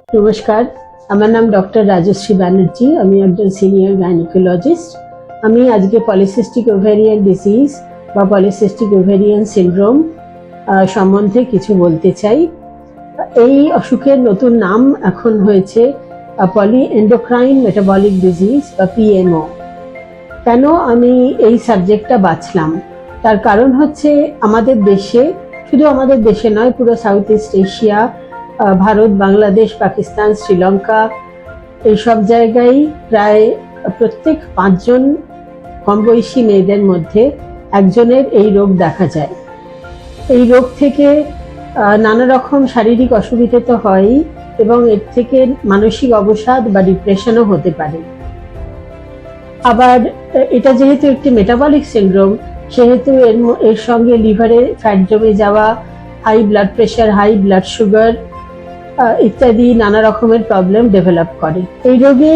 নমস্কার, আমার নাম ডক্টর রাজশ্রী ব্যানার্জি। আমি একজন সিনিয়র গাইনোকোলজিস্ট। আমি আজকে পলিসিস্টিক ওভেরিয়ান ডিজিজ বা পলিসিস্টিক ওভেরিয়ান সিনড্রোম সম্বন্ধে কিছু বলতে চাই। এই অসুখের নতুন নাম এখন হয়েছে পলি এন্ডোক্রাইন মেটাবলিক ডিজিজ বা পিএমও। কেন আমি এই সাবজেক্টটা বাছলাম, তার কারণ হচ্ছে আমাদের দেশে, শুধু আমাদের দেশে নয়, পুরো south east Asia, Bharat, Bangladesh, Pakistan, Sri Lanka, এইসব জায়গায় প্রায় প্রত্যেক 5 জন কম বয়সী মেয়েদের মধ্যে একজনের এই রোগ দেখা যায়। এই রোগ থেকে নানা রকম শারীরিক অসুবিধা তো হয়ই, এবং এর থেকে মানসিক অবসাদ বা ডিপ্রেশনও হতে পারে। আবার এটা যেহেতু একটি মেটাবলিক সিনড্রোম, সেহেতু এর সঙ্গে লিভারে ফ্যাট জমে যাওয়া, high blood pressure, high blood sugar ইত্যাদি নানা রকমের প্রবলেম ডেভেলপ করে। এই রোগে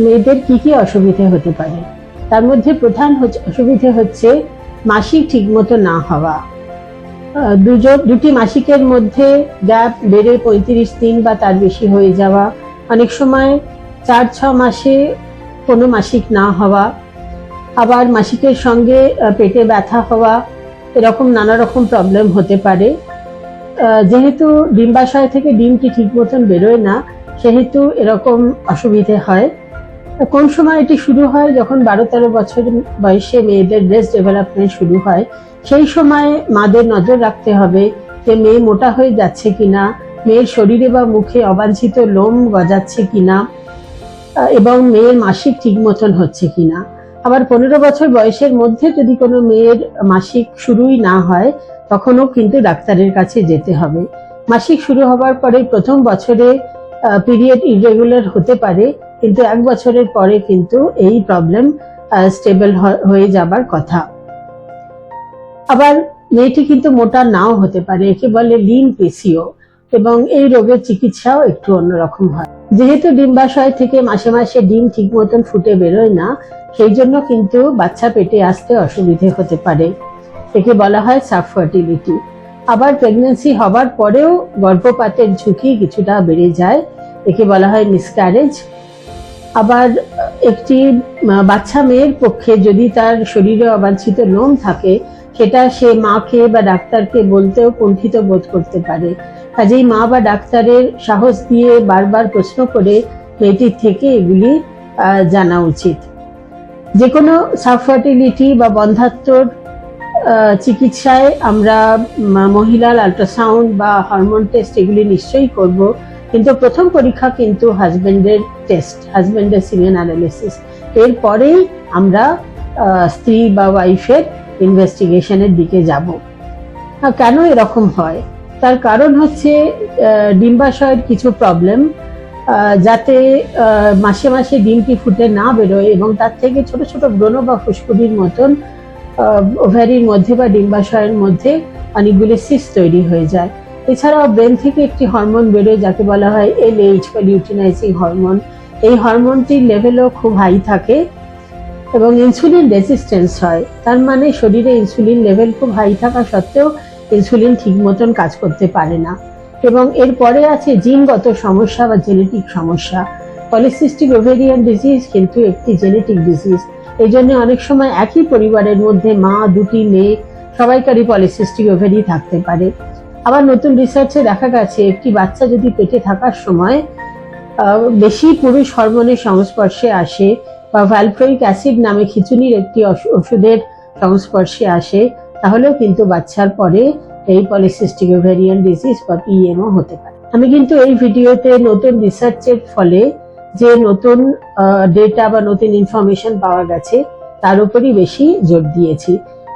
মেয়েদের কি কি অসুবিধা হতে পারে, তার মধ্যে প্রধান অসুবিধা হচ্ছে মাসিক ঠিকমতো না হওয়া। দুটি মাসিকের মধ্যে গ্যাপ বেড়ে 35 দিন বা তার বেশি হয়ে যাওয়া, অনেক সময় 4-6 মাসে কোনো মাসিক না হওয়া, আবার মাসিকের সঙ্গে পেটে ব্যথা হওয়া, এরকম নানা রকম প্রবলেম হতে পারে। যেহেতু ডিম্বাশয় থেকে ডিমটি ঠিক মতন বেরোয় না, সেহেতু এরকম অসুবিধে হয়। কোন সময় এটি শুরু হয়? যখন 12-13 বছর বয়সে মেয়েদের ব্রেস্ট ডেভেলপমেন্ট শুরু হয়, সেই সময় মাদের নজর রাখতে হবে যে মেয়ে মোটা হয়ে যাচ্ছে কিনা, মেয়ের শরীরে বা মুখে অবাঞ্ছিত লোম গজাচ্ছে কিনা, এবং মেয়ের মাসিক ঠিক মতন হচ্ছে কিনা। আবার 15 বছর বয়সের মধ্যে যদি কোনো মেয়ের মাসিক শুরুই না হয়, তখনও কিন্তু ডাক্তারের কাছে যেতে হবে। মাসিক শুরু হবার পরে প্রথম বছরে পিরিয়ড ইররেগুলার হতে পারে, কিন্তু 1 বছরের পরে কিন্তু এই প্রবলেম স্টেবল হয়ে যাবার কথা। আবার মেয়েটি কিন্তু মোটা নাও হতে পারে, একে বলে লিন পিসিও, এবং এই রোগের চিকিৎসাও একটু অন্যরকম হয়। যেহেতু ডিম্বাশয় থেকে মাসে মাসে ডিম ঠিক মতন ফুটে বেরোয় না, সেই জন্য কিন্তু বাচ্চা পেটে আসতে অসুবিধে হতে পারে। একে বলা হয় সাবফার্টিলিটি। আবার প্রেগন্যান্সি হবার পরেও গর্ভপাতের ঝুঁকি কিছুটা বেড়ে যায়, একে বলা হয় মিসক্যারেজ। আবার একটি বাচ্চা মেয়ের পক্ষে যদি তার শরীরে অবাঞ্ছিত লোম থাকে, সেটা সে মাকে বা ডাক্তারকে বলতেও কুণ্ঠিত বোধ করতে পারে। কাজেই মা বা ডাক্তারের সাহস দিয়ে বারবার প্রশ্ন করে মেয়েটির থেকে এগুলি জানা উচিত। যে কোনো সাবফার্টিলিটি বা বন্ধাত্মর চিকিৎসায় আমরা মহিলার আল্ট্রাসাউন্ড বা হরমোন টেস্ট এগুলি নিশ্চয়ই করব, কিন্তু প্রথম পরীক্ষা কিন্তু হাজবেন্ডের টেস্ট, হাজবেন্ডের সিমেন অ্যানালিসিস। এরপরেই আমরা স্ত্রী বা ওয়াইফের ইনভেস্টিগেশনের দিকে যাব। কেন এরকম হয়? তার কারণ হচ্ছে ডিম্বাশয়ের কিছু প্রবলেম, যাতে মাসে মাসে ডিমটি ফুটে না বেরোয়, এবং তার থেকে ছোট ছোট ব্রণ বা ফুসকুড়ির মতন ওভারির মধ্যে বা ডিম্বাশয়ের মধ্যে অনেকগুলি সিস্ট তৈরি হয়ে যায়। এছাড়াও ব্রেন থেকে একটি হরমোন বেরোয় যাকে বলা হয় LH বা লিউটিনাইজিং হরমোন। এই হরমোনটির লেভেলও খুব হাই থাকে এবং ইনসুলিন রেজিস্ট্যান্স হয়। তার মানে শরীরে ইনসুলিন লেভেল খুব হাই থাকা সত্ত্বেও ইনসুলিন ঠিক মতন কাজ করতে পারে না। এবং এরপরে আছে জিনগত সমস্যা বা জেনেটিক সমস্যা। পলিসিস্টিক ওভেরিয়ান ডিজিজ কিন্তু একটি জেনেটিক ডিজিজ। এই জন্য অনেক সময় একই পরিবারের মধ্যে মা, দুটি মেয়ে, সবাইকারই পলিসিস্টিক ওভেরি থাকতে পারে। আবার নতুন রিসার্চে দেখা গেছে একটি বাচ্চা যদি পেটে থাকার সময় বেশি পুরুষ হরমোনের সংস্পর্শে আসে বা ভ্যালপ্রোইক অ্যাসিড নামে খিচুনির একটি ওষুধের সংস্পর্শে আসে, তাহলেও কিন্তু বাচ্চার পরে এই পলিসিস্টিক ওভেরিয়ান ডিজিজ বা পিএমও হতে পারে। আমি কিন্তু এই ভিডিওতে নতুন রিসার্চের ফলে যে নতুন ডেটা বা নতুন ইনফরমেশন পাওয়া গেছে তার উপরই বেশি জোর দিয়েছি।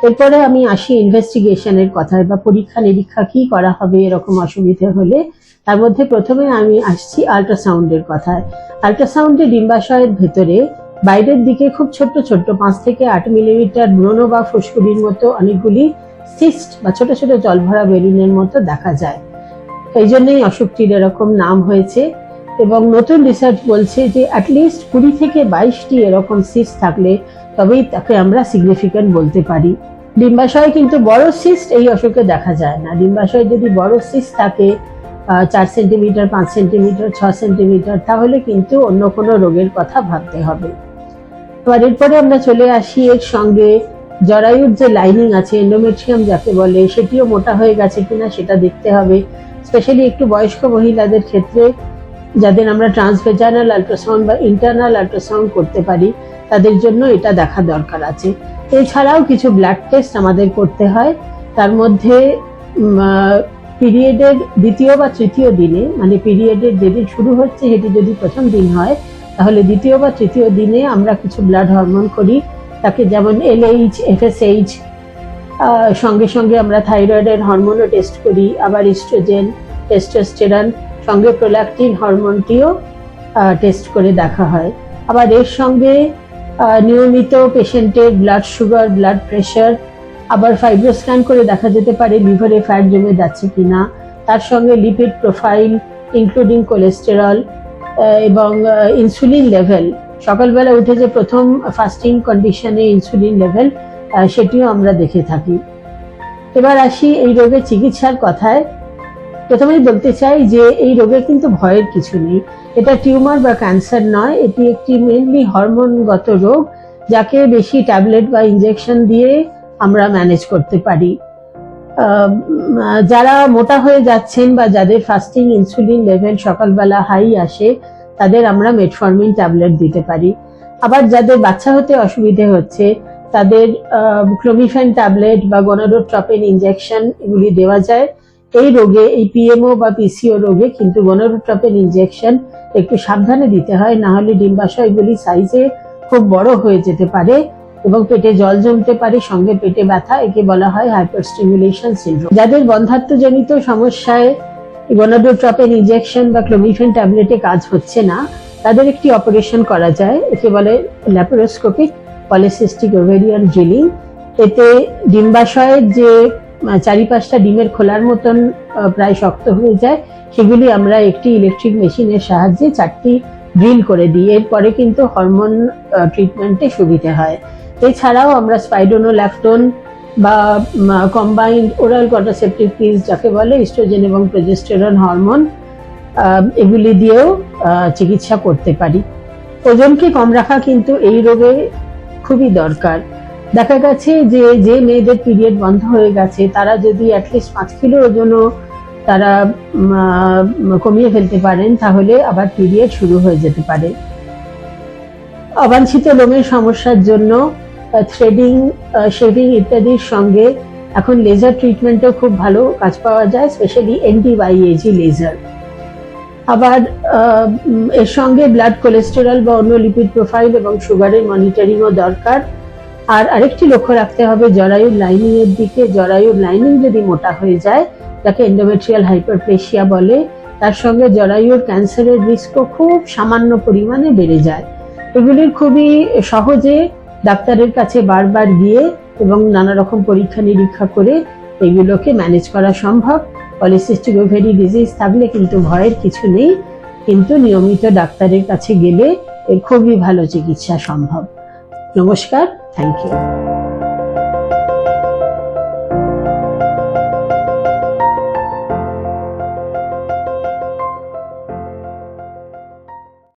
এরপরে আমি আসি ইনভেস্টিগেশনের কথায় বা পরীক্ষা নিরীক্ষা কি করা হবে এরকম অসুবিধা হলে। তার মধ্যে প্রথমে আমি আসছি আল্ট্রাসাউন্ডের কথায়। আল্ট্রাসাউন্ডে ডিম্বাশয়ের ভেতরে বাইরের দিকে খুব ছোট্ট ছোট্ট 5 থেকে 8 মিলিমিটার ব্রণ বা ফুসকুড়ির মতো অনেকগুলি সিস্ট বা ছোট ছোট জলভরা বেলুনের মতো দেখা যায়। এই জন্যই অসুখটির এরকম নাম হয়েছে। এবং নতুন রিসার্চ বলছে যে অ্যাটলিস্ট 20 থেকে 22টি এরকম সিস্ট থাকলে তবেই তাকে আমরা সিগনিফিক্যান্ট বলতে পারি। ডিম্বাশয়ে কিন্তু বড় সিস্ট এই অসুখে দেখা যায় না। ডিম্বাশয়ে যদি বড় সিস্ট থাকে 4 সেন্টিমিটার, 5 সেন্টিমিটার, 6 সেন্টিমিটার, তাহলে কিন্তু অন্য কোনো রোগের কথা ভাবতে হবে। এবার এরপরে আমরা চলে আসি এর সঙ্গে জরায়ুর যে লাইনিং আছে, এন্ডোমেট্রিয়াম যাকে বলে, সেটিও মোটা হয়ে গেছে কিনা সেটা দেখতে হবে। স্পেশালি একটু বয়স্ক মহিলাদের ক্ষেত্রে, যাদের আমরা ট্রান্সভেজানাল আল্ট্রাসাউন্ড বা ইন্টারনাল আল্ট্রাসাউন্ড করতে পারি, তাদের জন্য এটা দেখা দরকার আছে। এছাড়াও কিছু ব্লাড টেস্ট আমাদের করতে হয়। তার মধ্যে পিরিয়ডের দ্বিতীয় বা তৃতীয় দিনে, মানে পিরিয়ডের যেদিন শুরু হচ্ছে সেটি যদি প্রথম দিন হয়, তাহলে দ্বিতীয় বা তৃতীয় দিনে আমরা কিছু ব্লাড হরমোন করি। তাকে যেমন LH, FSH, সঙ্গে সঙ্গে আমরা থাইরয়েডের হরমোনও টেস্ট করি, আবার ইস্ট্রোজেন, টেস্টোস্টেরন, সঙ্গে প্রোল্যাকটিন হরমোনটিও টেস্ট করে দেখা হয়। আবার এর সঙ্গে নিয়মিত পেশেন্টের ব্লাড সুগার, ব্লাড প্রেশার, আবার ফাইব্রোস্ক্যান করে দেখা যেতে পারে লিভারে ফ্যাট জমে যাচ্ছে কিনা। তার সঙ্গে লিপিড প্রোফাইল ইনক্লুডিং কোলেস্টেরল এবং ইনসুলিন লেভেল, সকালবেলা উঠে যে প্রথম ফাস্টিং কন্ডিশনে ইনসুলিন লেভেল, সেটিও আমরা দেখে থাকি। এবার আসি এই রোগের চিকিৎসার কথায়। প্রথমেই বলতে চাই যে এই রোগে কিন্তু ভয়ের কিছু নেই। এটা টিউমার বা ক্যান্সার নয়, এটি একটি মেনলি হরমোনগত রোগ, যাকে বেশি ট্যাবলেট বা ইনজেকশন দিয়ে আমরা ম্যানেজ করতে পারি। যারা মোটা হয়ে যাচ্ছেন বা যাদের ফাস্টিং ইনসুলিন লেভেল সকালবেলা হাই আসে, তাদের আমরা মেটফর্মিন ট্যাবলেট দিতে পারি। আবার যাদের বাচ্চা হতে অসুবিধে হচ্ছে, তাদের ক্লোমিফেন ট্যাবলেট বা গনোডোট্রপিন ইনজেকশন এগুলি দেওয়া যায়। এই রোগে, এই PMO বা PCO রোগে কিন্তু গনোডোট্রপিন ইনজেকশন একটু সাবধানে দিতে হয়, না হলে ডিম্বাশয়গুলি সাইজে খুব বড় হয়ে যেতে পারে এবং পেটে জল জমতে পারে, সঙ্গে পেটে ব্যথা, একে বলা হয় হাইপারস্টিমুলেশন সিনড্রোম। যাদের বন্ধ্যাত্বজনিত সমস্যায় গনোডোট্রপিন ইনজেকশন বা ক্লোমিফেন ট্যাবলেটে কাজ হচ্ছে না, তাদের একটি অপারেশন করা যায়, একে বলে ল্যাপারোস্কোপিক পলিসিস্টিক ওভেরিয়ান ড্রিলিং। এতে ডিম্বাশয়ের যে চারিপাশটা ডিমের খোলার মতন প্রায় শক্ত হয়ে যায়, সেগুলি আমরা একটি ইলেকট্রিক মেশিনের সাহায্যে 4টি ড্রিল করে দিই। এরপরে কিন্তু হরমোন ট্রিটমেন্টে সুবিধে হয়। এছাড়াও আমরা স্পাইডোনোল্যাকটোন বা কম্বাইন্ড ওরাল কন্ট্রাসেপটিভ পিলস যাকে বলে, ইস্ট্রোজেন এবং প্রোজেস্টেরন হরমোন, এগুলি দিয়েও চিকিৎসা করতে পারি। ওজনকে কম রাখা কিন্তু এই রোগে খুবই দরকার। দেখা গেছে যে মেয়েদের পিরিয়ড বন্ধ হয়ে গেছে, তারা যদি অ্যাটলিস্ট 5 কিলো ওজনও তারা কমিয়ে ফেলতে পারেন, তাহলে আবার পিরিয়ড শুরু হয়ে যেতে পারে। অবাঞ্ছিত লোমের সমস্যার জন্য থ্রেডিং, শেভিং ইত্যাদির সঙ্গে এখন লেজার ট্রিটমেন্টেও খুব ভালো কাজ পাওয়া যায়, স্পেশালি ND/YAG লেজার। আবার এর সঙ্গে ব্লাড কোলেস্টেরল বা অন্য লিপিড প্রোফাইল এবং সুগারের মনিটরিংও দরকার। আর আরেকটি লক্ষ্য রাখতে হবে জরায়ুর লাইনিং এর দিকে। জরায়ুর লাইনিং যদি মোটা হয়ে যায়, যাকে এন্ডোমেট্রিয়াল হাইপারপ্লেসিয়া বলে, তার সঙ্গে জরায়ুর ক্যান্সারের রিস্কও খুব সামান্য পরিমাণে বেড়ে যায়। এগুলির খুবই সহজে ডাক্তারের কাছে বারবার গিয়ে এবং নানা রকম পরীক্ষা নিরীক্ষা করে এগুলোকে ম্যানেজ করা সম্ভব। পলিসিস্টিক ওভারি ডিজিজ থাকলে কিন্তু ভয়ের কিছু নেই, কিন্তু নিয়মিত ডাক্তারের কাছে গেলে এর খুবই ভালো চিকিৎসা সম্ভব। নমস্কার, থ্যাংক ইউ।